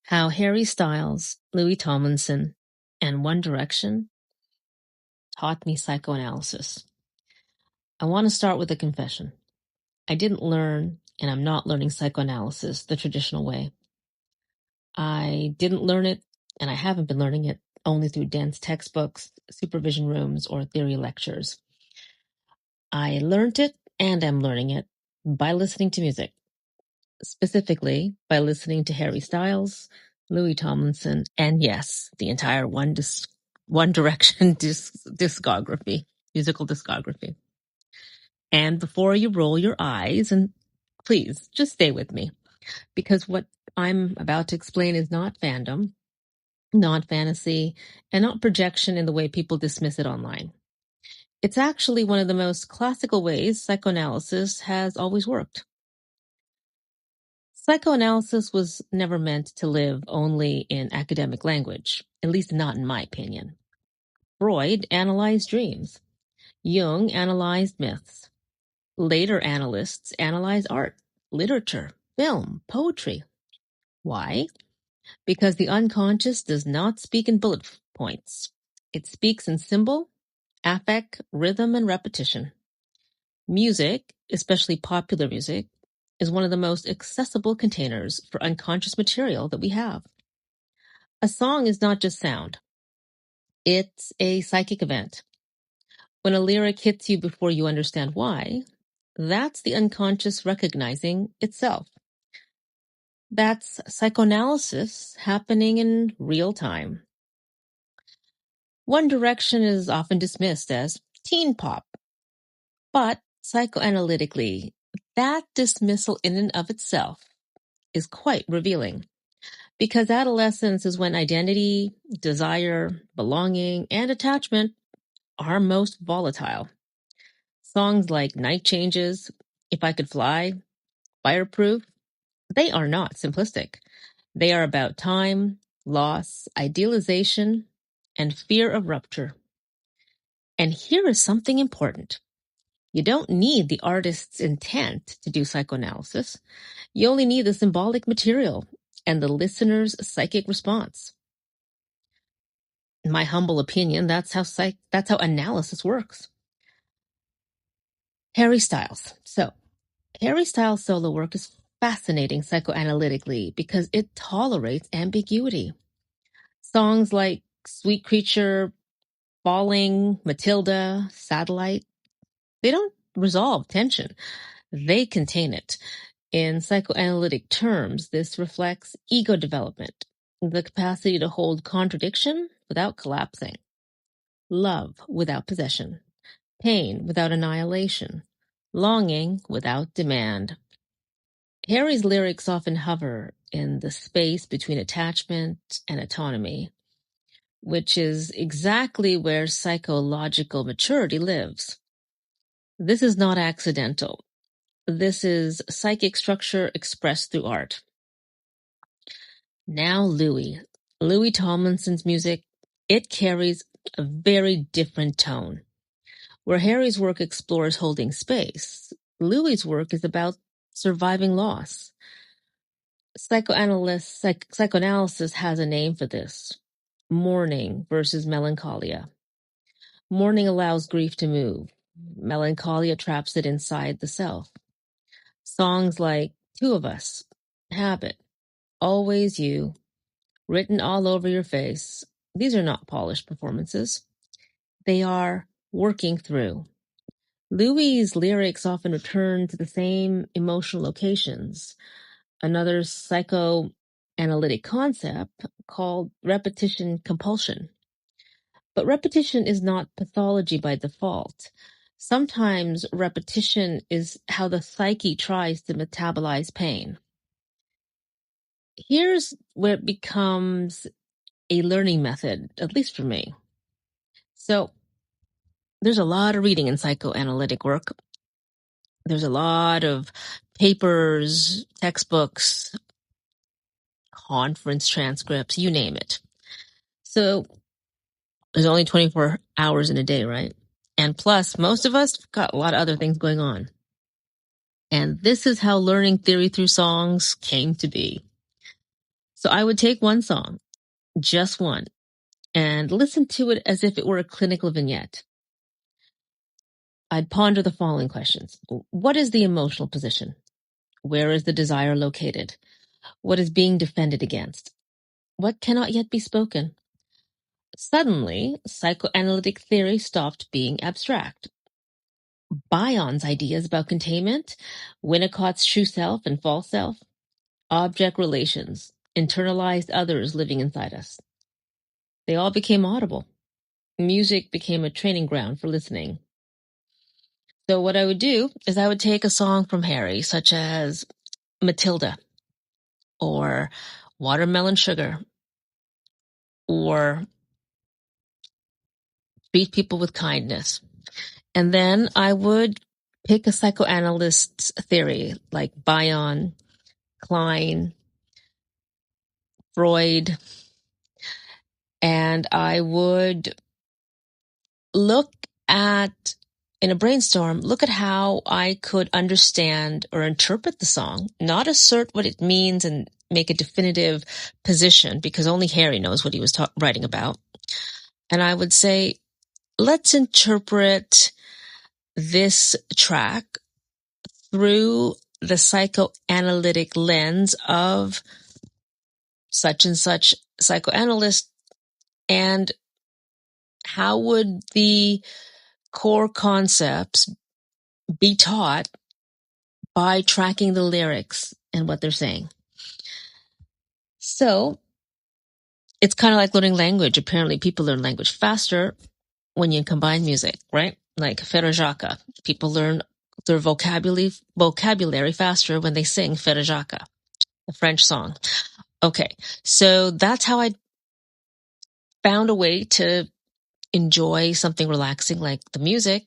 How Harry Styles, Louis Tomlinson, and One Direction taught me psychoanalysis. I want to start with a confession. I didn't learn, and I'm not learning psychoanalysis the traditional way. I didn't learn it, and I haven't been learning it only through dense textbooks, supervision rooms, or theory lectures. I learned it, and I'm learning it by listening to music. Specifically, by listening to Harry Styles, Louis Tomlinson, and yes, the entire One Direction discography, musical discography. And before you roll your eyes, and please just stay with me, because what I'm about to explain is not fandom, not fantasy, and not projection in the way people dismiss it online. It's actually one of the most classical ways psychoanalysis has always worked. Psychoanalysis was never meant to live only in academic language, at least not in my opinion. Freud analyzed dreams. Jung analyzed myths. Later analysts analyze art, literature, film, poetry. Why? Because the unconscious does not speak in bullet points. It speaks in symbol, affect, rhythm, and repetition. Music, especially popular music, is one of the most accessible containers for unconscious material that we have. A song is not just sound. It's a psychic event. When a lyric hits you before you understand why, that's the unconscious recognizing itself. That's psychoanalysis happening in real time. One Direction is often dismissed as teen pop, but psychoanalytically, that dismissal in and of itself is quite revealing, because adolescence is when identity, desire, belonging, and attachment are most volatile. Songs like Night Changes, If I Could Fly, Fireproof, they are not simplistic. They are about time, loss, idealization, and fear of rupture. And here is something important. You don't need the artist's intent to do psychoanalysis. You only need the symbolic material and the listener's psychic response. In my humble opinion, that's how analysis works. Harry Styles. So, Harry Styles' solo work is fascinating psychoanalytically because it tolerates ambiguity. Songs like Sweet Creature, Falling, Matilda, Satellite, they don't resolve tension. They contain it. In psychoanalytic terms, this reflects ego development, the capacity to hold contradiction without collapsing, love without possession, pain without annihilation, longing without demand. Harry's lyrics often hover in the space between attachment and autonomy, which is exactly where psychological maturity lives. This is not accidental. This is psychic structure expressed through art. Now Louis Tomlinson's music, it carries a very different tone. Where Harry's work explores holding space, Louis's work is about surviving loss. Psychoanalysis has a name for this. Mourning versus melancholia. Mourning allows grief to move. Melancholia traps it inside the self. Songs like Two of Us, Habit, Always You, Written All Over Your Face, these are not polished performances. They are working through. Louis's lyrics often return to the same emotional locations. Another psychoanalytic concept called repetition compulsion. But repetition is not pathology by default. Sometimes repetition is how the psyche tries to metabolize pain. Here's where it becomes a learning method, at least for me. So, there's a lot of reading in psychoanalytic work. There's a lot of papers, textbooks, conference transcripts, you name it. So, there's only 24 hours in a day, right? And plus, most of us got a lot of other things going on. And this is how learning theory through songs came to be. So I would take one song, just one, and listen to it as if it were a clinical vignette. I'd ponder the following questions. What is the emotional position? Where is the desire located? What is being defended against? What cannot yet be spoken? Suddenly, psychoanalytic theory stopped being abstract. Bion's ideas about containment, Winnicott's true self and false self, object relations, internalized others living inside us. They all became audible. Music became a training ground for listening. So what I would do is I would take a song from Harry, such as Matilda, or Watermelon Sugar, or Treat People with Kindness. And then I would pick a psychoanalyst's theory, like Bion, Klein, Freud, and I would look at, in a brainstorm, look at how I could understand or interpret the song, not assert what it means and make a definitive position, because only Harry knows what he was writing about. And I would say, let's interpret this track through the psychoanalytic lens of such and such psychoanalyst, and how would the core concepts be taught by tracking the lyrics and what they're saying. So it's kind of like learning language. Apparently people learn language faster when you combine music, right? Like Ferrajaka. People learn their vocabulary faster when they sing Ferrajaka, the French song. Okay, so that's how I found a way to enjoy something relaxing like the music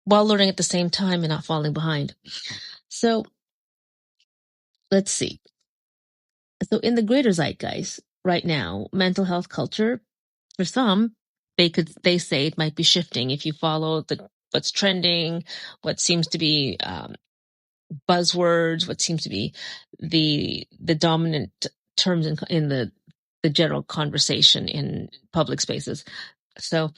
while learning at the same time and not falling behind. So let's see. So in the greater zeitgeist right now, mental health culture, for some, they say it might be shifting if you follow what's trending, what seems to be buzzwords, what seems to be the dominant terms in the general conversation in public spaces. So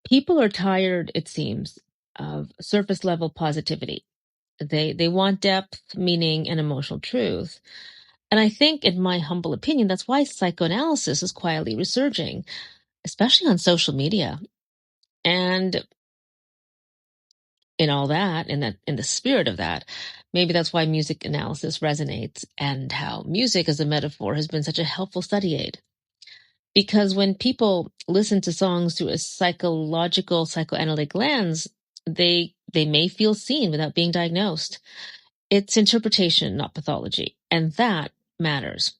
people are tired, it seems, of surface level positivity. They want depth, meaning, and emotional truth. And I think, in my humble opinion, that's why psychoanalysis is quietly resurging, especially on social media. And in all that, in the spirit of that, maybe that's why music analysis resonates, and how music as a metaphor has been such a helpful study aid. Because when people listen to songs through a psychoanalytic lens, they may feel seen without being diagnosed. It's interpretation, not pathology, and that matters.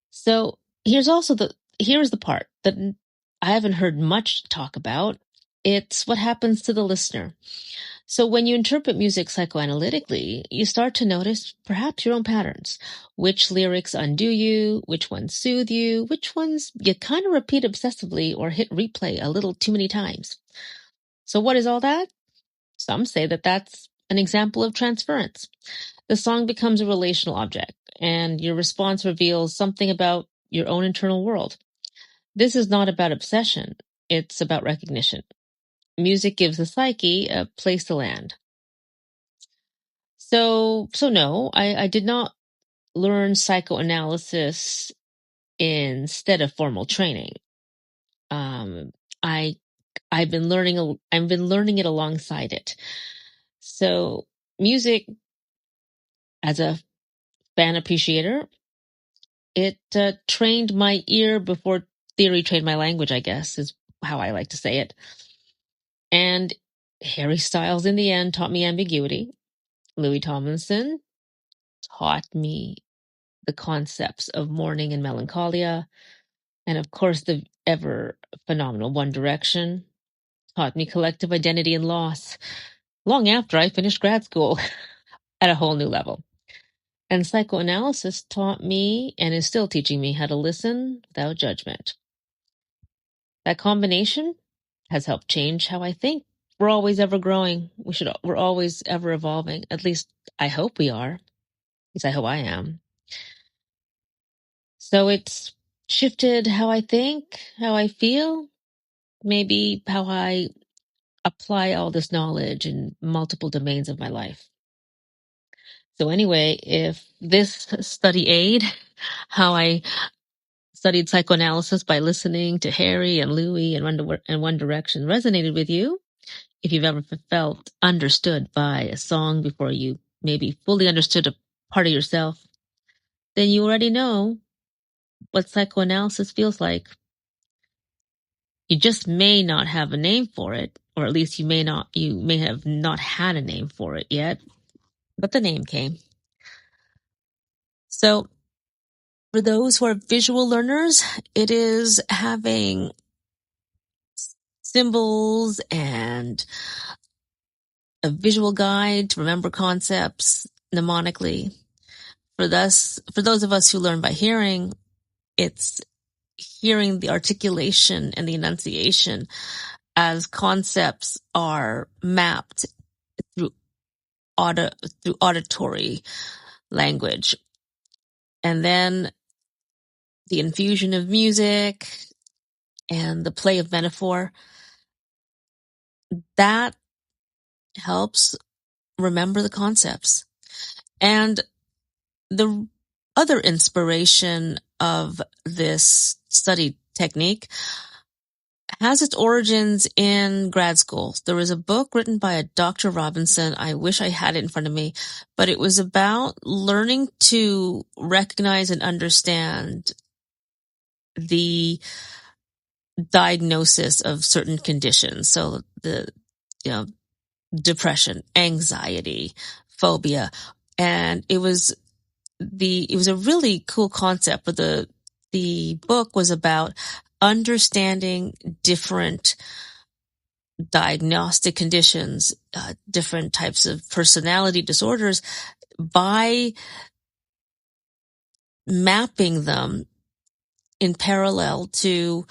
So here's the part that I haven't heard much talk about. It's what happens to the listener. So when you interpret music psychoanalytically, you start to notice perhaps your own patterns. Which lyrics undo you, which ones soothe you, which ones you kind of repeat obsessively or hit replay a little too many times. So what is all that? Some say that that's an example of transference. The song becomes a relational object, and your response reveals something about your own internal world. This is not about obsession. It's about recognition. Music gives the psyche a place to land. So no, I did not learn psychoanalysis instead of formal training. I've been learning it alongside it. So music, as a fan appreciator, it trained my ear before theory trained my language, I guess, is how I like to say it. And Harry Styles, in the end, taught me ambiguity. Louis Tomlinson taught me the concepts of mourning and melancholia. And of course, the ever phenomenal One Direction taught me collective identity and loss long after I finished grad school at a whole new level. And psychoanalysis taught me, and is still teaching me, how to listen without judgment. That combination has helped change how I think. We're always ever growing. We're always ever evolving. At least I hope we are. At least I hope I am. So it's shifted how I think, how I feel, maybe how I apply all this knowledge in multiple domains of my life. So anyway, if this study aid, how I studied psychoanalysis by listening to Harry and Louis and One Direction resonated with you, if you've ever felt understood by a song before you maybe fully understood a part of yourself, then you already know what psychoanalysis feels like. You just may not have a name for it, or at least you may have not had a name for it yet, but the name came. So for those who are visual learners, it is having symbols and a visual guide to remember concepts mnemonically. For those of us who learn by hearing, it's hearing the articulation and the enunciation as concepts are mapped through auditory language. And then the infusion of music and the play of metaphor, that helps remember the concepts. And the other inspiration of this study technique has its origins in grad school. There was a book written by a Dr. Robinson. I wish I had it in front of me, but it was about learning to recognize and understand the diagnosis of certain conditions. So depression, anxiety, phobia, and it was a really cool concept, but the book was about understanding different diagnostic conditions, different types of personality disorders by mapping them in parallel to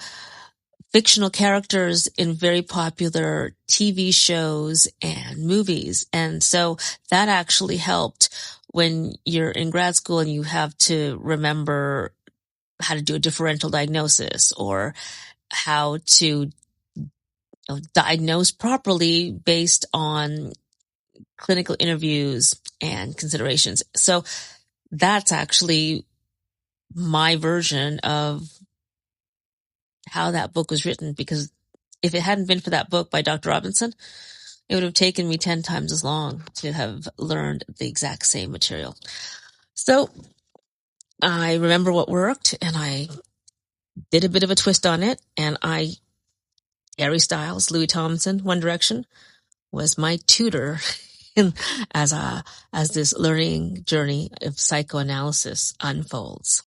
fictional characters in very popular TV shows and movies. And so that actually helped when you're in grad school and you have to remember how to do a differential diagnosis or how to diagnose properly based on clinical interviews and considerations. So that's actually my version of how that book was written, because if it hadn't been for that book by Dr. Robinson, it would have taken me 10 times as long to have learned the exact same material. So I remember what worked and I did a bit of a twist on it, and Harry Styles, Louis Tomlinson, One Direction, was my tutor as this learning journey of psychoanalysis unfolds.